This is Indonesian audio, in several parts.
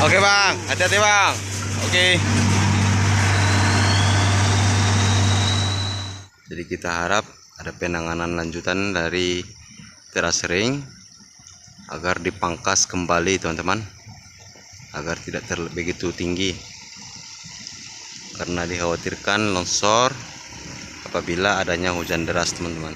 Oke bang, hati-hati bang. Oke. Jadi kita harap ada penanganan lanjutan dari teras ring agar dipangkas kembali teman-teman, agar tidak begitu tinggi, karena dikhawatirkan longsor apabila adanya hujan deras teman-teman.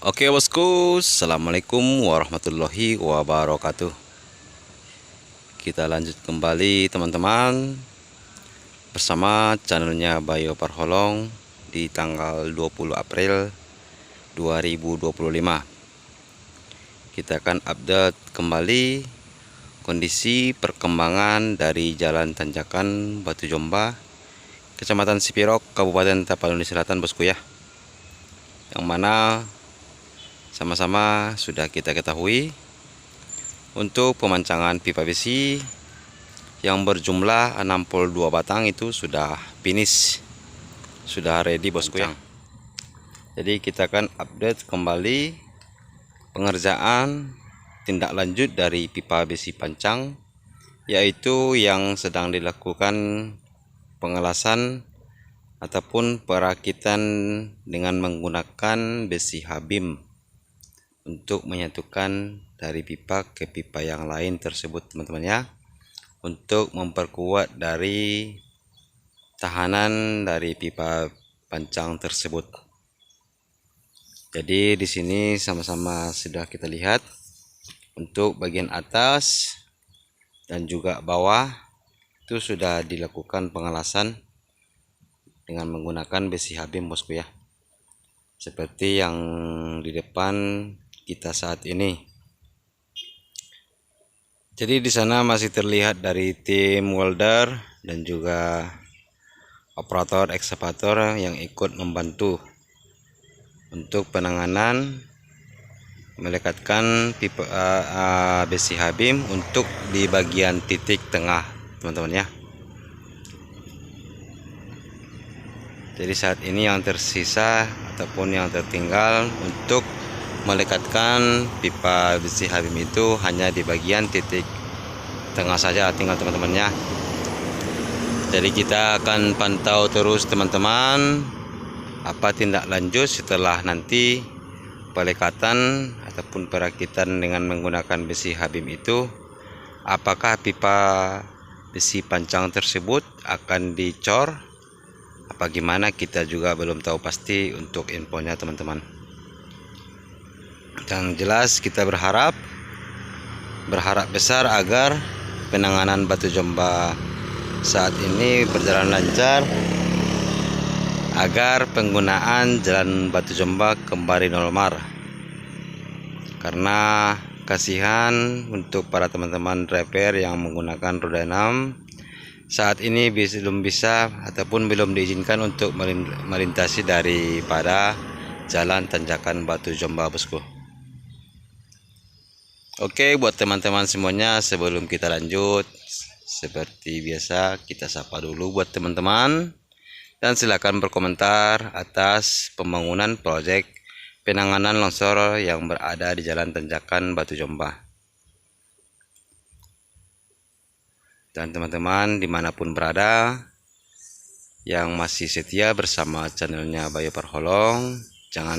Oke bosku, assalamualaikum warahmatullahi wabarakatuh. Kita lanjut kembali teman-teman bersama channelnya Bayo Parholong di tanggal 20 April 2025. Kita akan update kembali kondisi perkembangan dari Jalan Tanjakan Batu Jomba, Kecamatan Sipirok, Kabupaten Tapanuli Selatan bosku ya, yang mana sama-sama sudah kita ketahui untuk pemancangan pipa besi yang berjumlah 62 batang itu sudah finish, sudah ready bosku ya. Jadi kita akan update kembali pengerjaan tindak lanjut dari pipa besi pancang, yaitu yang sedang dilakukan pengelasan ataupun perakitan dengan menggunakan besi habim untuk menyatukan dari pipa ke pipa yang lain tersebut teman-teman ya, untuk memperkuat dari tahanan dari pipa pancang tersebut. Jadi di sini sama-sama sudah kita lihat untuk bagian atas dan juga bawah itu sudah dilakukan pengelasan dengan menggunakan besi habim bosku ya, seperti yang di depan kita saat ini. Jadi di sana masih terlihat dari tim welder dan juga operator ekskavator yang ikut membantu untuk penanganan melekatkan pipa besi habim untuk di bagian titik tengah teman-teman ya. Jadi saat ini yang tersisa ataupun yang tertinggal untuk melekatkan pipa besi habim itu hanya di bagian titik tengah saja tinggal teman-temannya. Jadi kita akan pantau terus teman-teman apa tindak lanjut setelah nanti pelekatan ataupun perakitan dengan menggunakan besi habim itu, apakah pipa besi pancang tersebut akan dicor apa gimana, kita juga belum tahu pasti untuk infonya teman-teman. Yang jelas kita berharap besar agar penanganan Batu Jomba saat ini berjalan lancar, agar penggunaan jalan Batu Jomba kembali normal. Karena kasihan untuk para teman-teman driver yang menggunakan roda 6 saat ini belum bisa ataupun belum diizinkan untuk melintasi daripada jalan Tanjakan Batu Jomba bosku. Oke, buat teman-teman semuanya, sebelum kita lanjut seperti biasa kita sapa dulu buat teman-teman, dan silakan berkomentar atas pembangunan proyek penanganan longsor yang berada di Jalan Tanjakan Batu Jomba. Dan teman-teman dimanapun berada yang masih setia bersama channelnya Bayo Parholong, jangan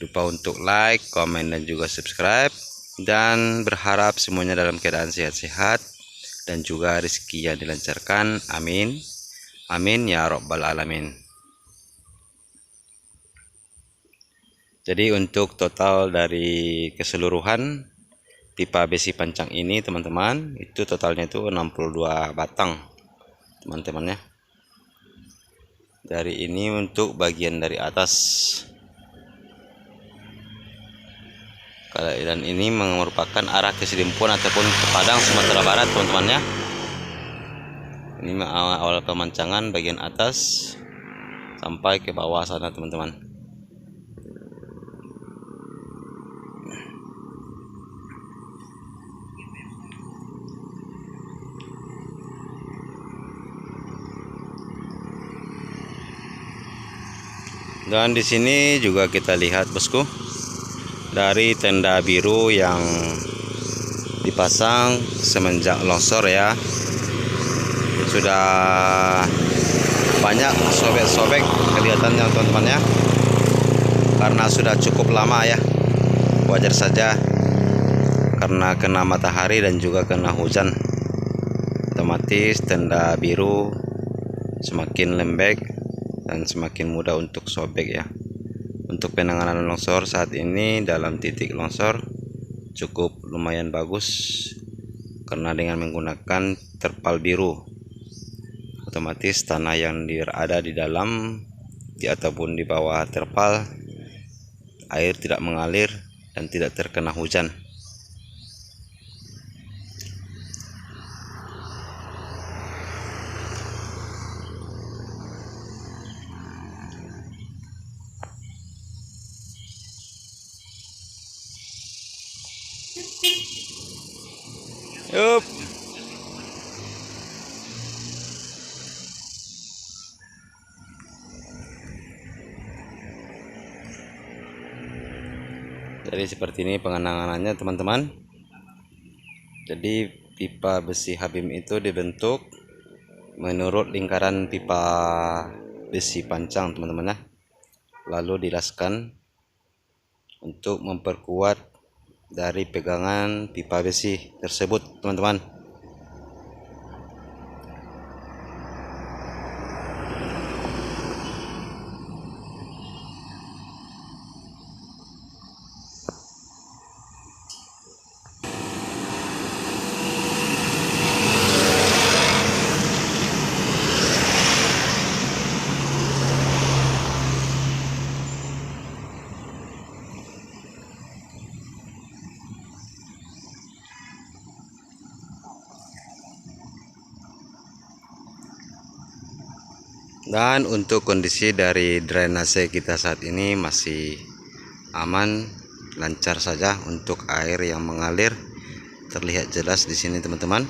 lupa untuk like, komen, dan juga subscribe. Dan berharap semuanya dalam keadaan sehat-sehat dan juga rezeki yang dilancarkan. Amin, amin ya robbal alamin. Jadi untuk total dari keseluruhan pipa besi pancang ini teman-teman, itu totalnya itu 62 batang teman-teman ya. Dari ini untuk bagian dari atas. Dan ini merupakan arah ke Sidimpuan ataupun ke Padang Sumatera Barat teman-teman ya. Ini awal pemancangan bagian atas sampai ke bawah sana teman-teman. Dan di sini juga kita lihat bosku, dari tenda biru yang dipasang semenjak longsor ya, sudah banyak sobek-sobek kelihatannya teman-teman ya, karena sudah cukup lama ya. Wajar saja karena kena matahari dan juga kena hujan, otomatis tenda biru semakin lembek dan semakin mudah untuk sobek ya. Untuk penanganan longsor saat ini dalam titik longsor cukup lumayan bagus, karena dengan menggunakan terpal biru, otomatis tanah yang ada di dalam ataupun di bawah terpal, air tidak mengalir dan tidak terkena hujan. Yup. Jadi seperti ini penanganannya teman-teman. Jadi pipa besi Habim itu dibentuk menurut lingkaran pipa besi pancang teman-teman ya. Lalu dilaskan untuk memperkuat dari pegangan pipa besi tersebut teman-teman. Dan untuk kondisi dari drainase kita saat ini masih aman, lancar saja. Untuk air yang mengalir terlihat jelas di sini teman-teman.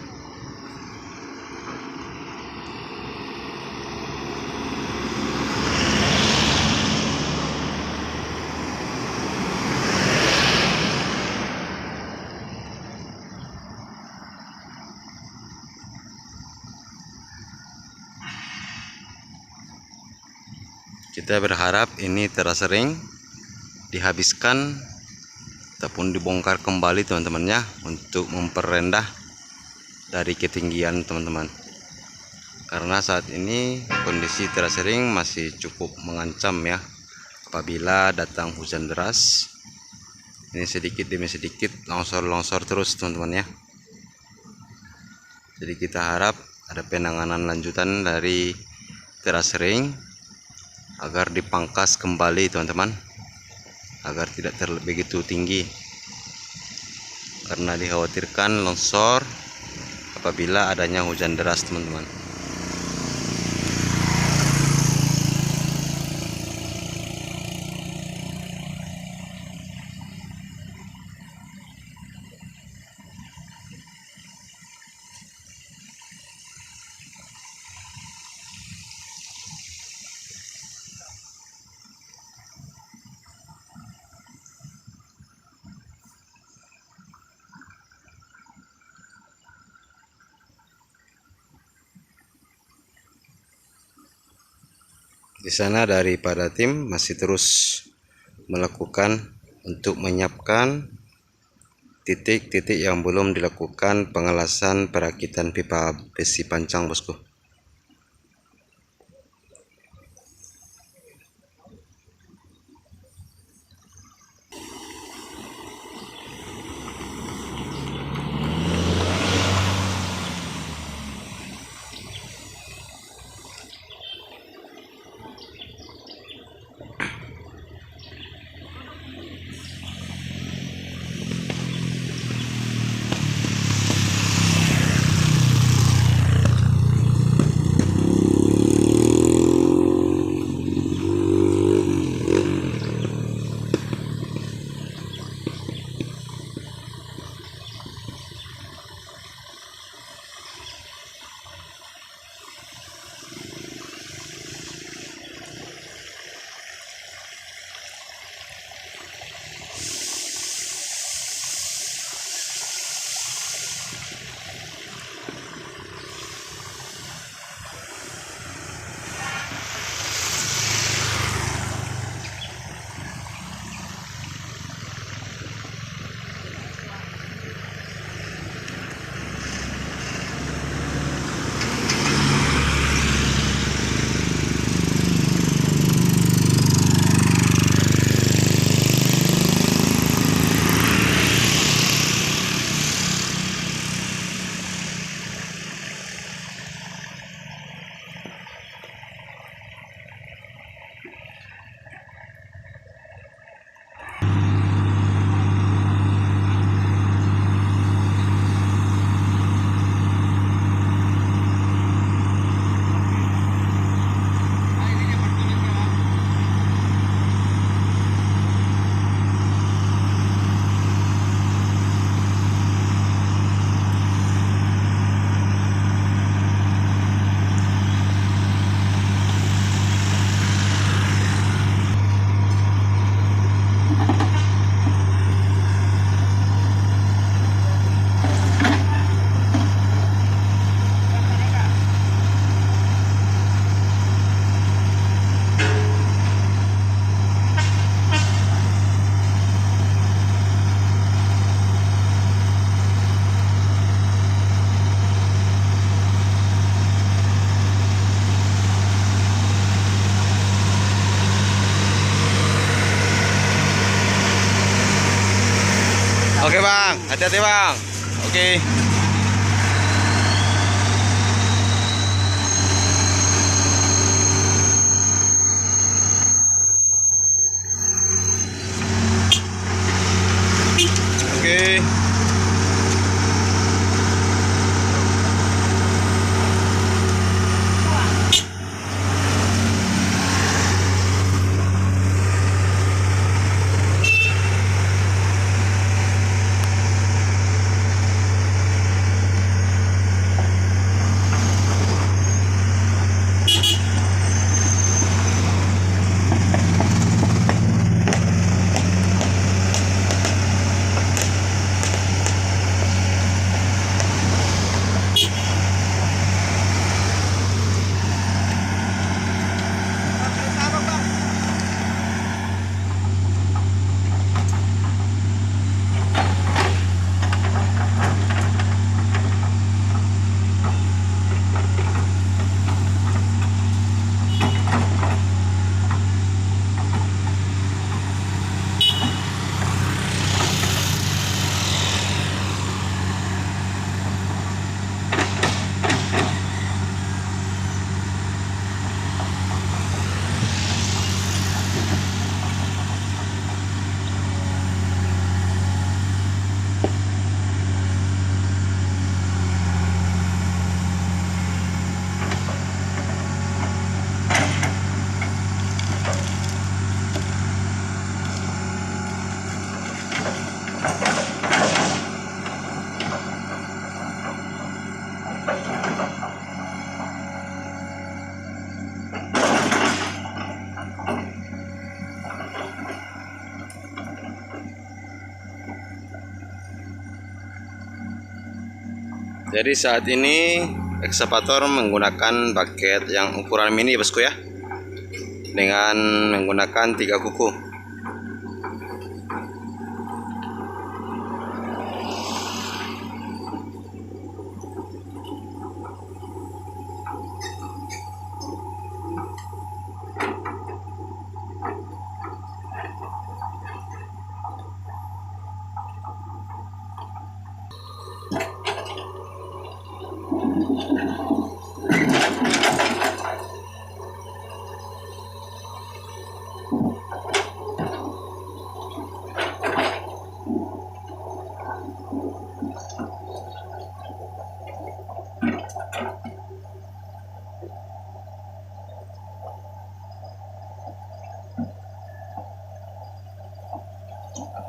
Kita berharap ini terasering dihabiskan ataupun dibongkar kembali teman-teman ya, untuk memperendah dari ketinggian teman-teman. Karena saat ini kondisi terasering masih cukup mengancam ya, apabila datang hujan deras. Ini sedikit demi sedikit longsor-longsor terus teman-teman ya. Jadi kita harap ada penanganan lanjutan dari terasering agar dipangkas kembali teman-teman, agar tidak begitu tinggi, karena dikhawatirkan longsor apabila adanya hujan deras teman-teman. Di sana daripada tim masih terus melakukan untuk menyiapkan titik-titik yang belum dilakukan pengelasan perakitan pipa besi pancang bosku. Oke bang, hati-hati bang. Oke. Oke. Jadi saat ini ekskavator menggunakan bucket yang ukuran mini ya bosku ya, dengan menggunakan 3 kuku.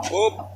Up.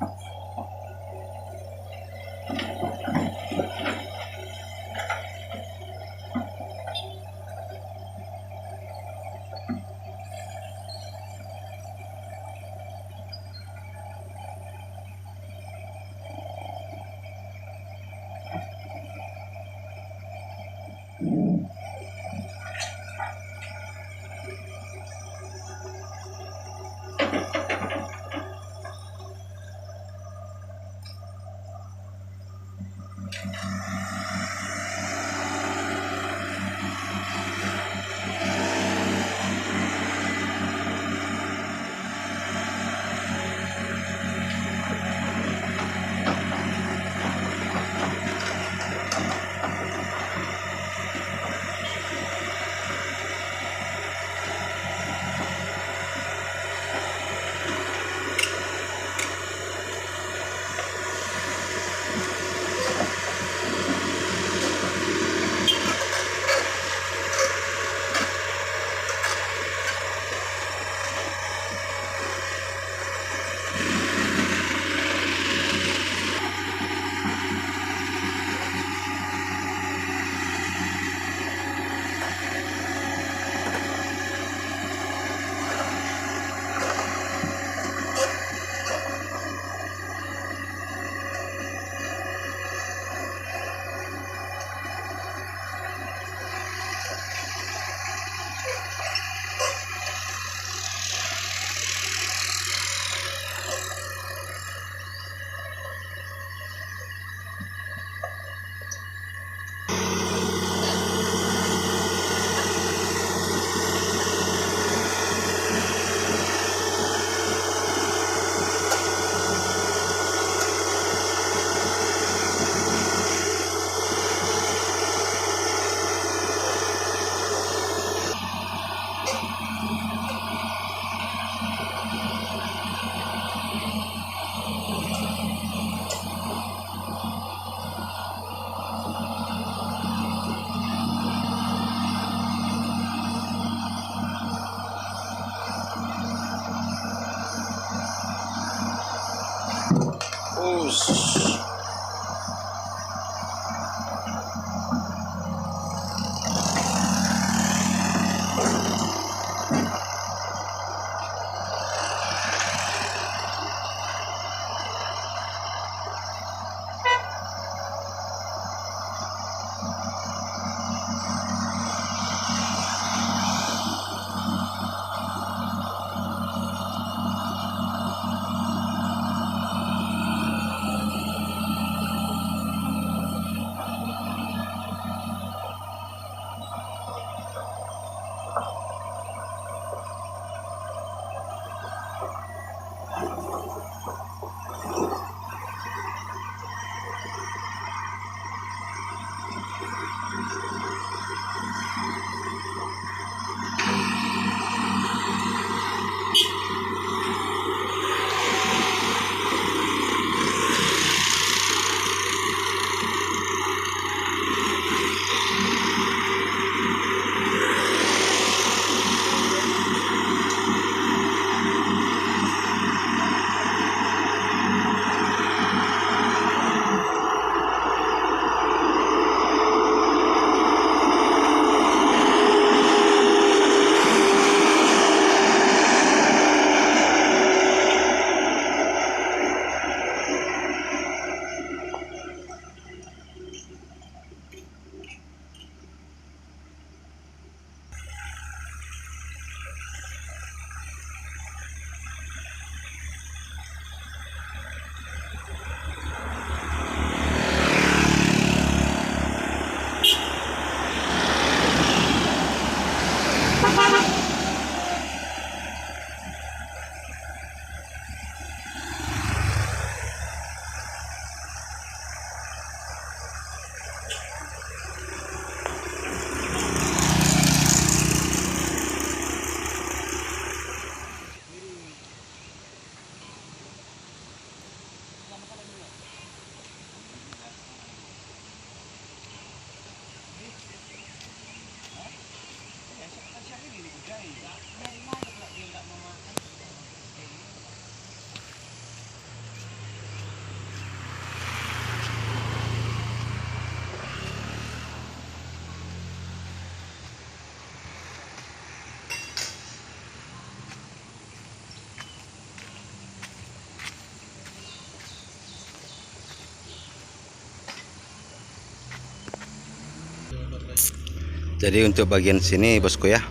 Jadi untuk bagian sini bosku ya,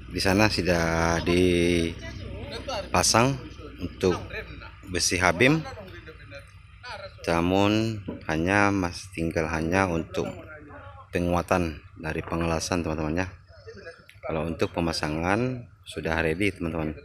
di sana sudah dipasang untuk besi habim, namun hanya tinggal untuk penguatan dari pengelasan teman-teman ya. Kalau untuk pemasangan sudah ready teman-teman.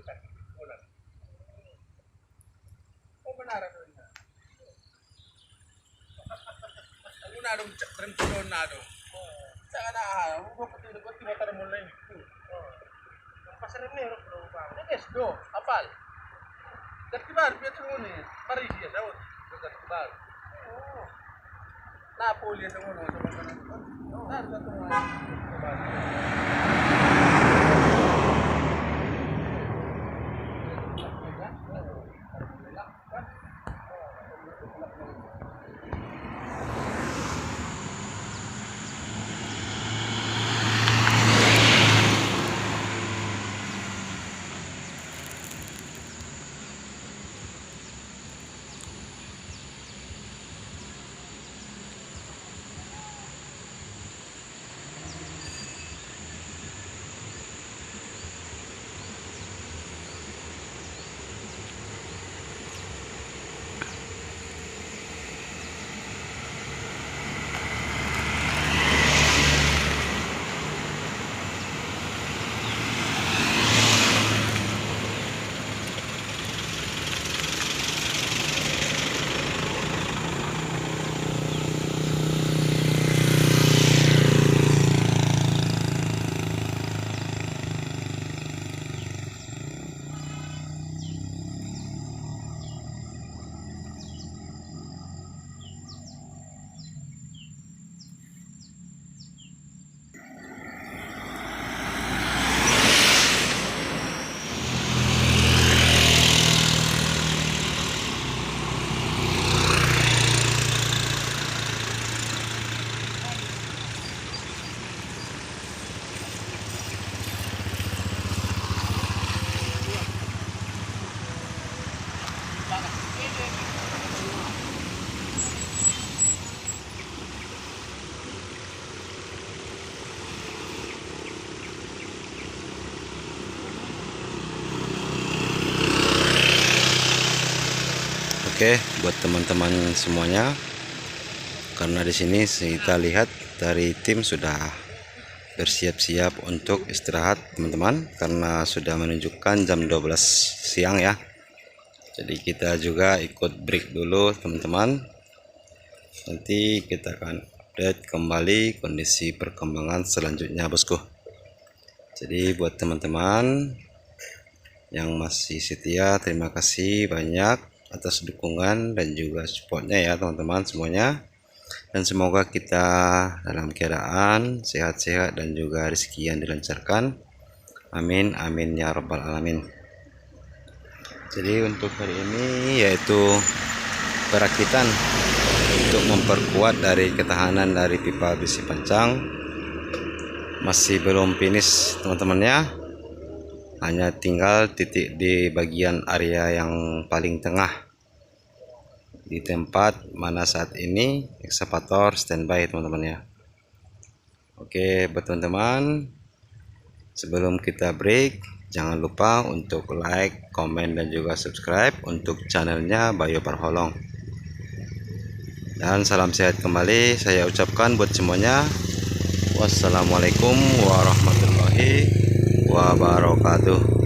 Oke, buat teman-teman semuanya, karena di sini kita lihat dari tim sudah bersiap-siap untuk istirahat teman-teman, karena sudah menunjukkan jam 12 siang ya. Jadi kita juga ikut break dulu teman-teman. Nanti kita akan update kembali kondisi perkembangan selanjutnya bosku. Jadi buat teman-teman yang masih setia, terima kasih banyak atas dukungan dan juga supportnya ya teman-teman semuanya. Dan semoga kita dalam keadaan sehat-sehat dan juga rezeki yang dilancarkan. Amin amin ya rabbal alamin. Jadi untuk hari ini yaitu perakitan untuk memperkuat dari ketahanan dari pipa besi pancang. Masih belum finish teman-teman ya, hanya tinggal titik di bagian area yang paling tengah di tempat mana saat ini ekskavator standby teman-teman ya. Oke buat teman-teman, sebelum kita break jangan lupa untuk like, komen dan juga subscribe untuk channelnya Bayo Parholong. Dan salam sehat kembali saya ucapkan buat semuanya. Wassalamualaikum warahmatullahi wabarakatuh.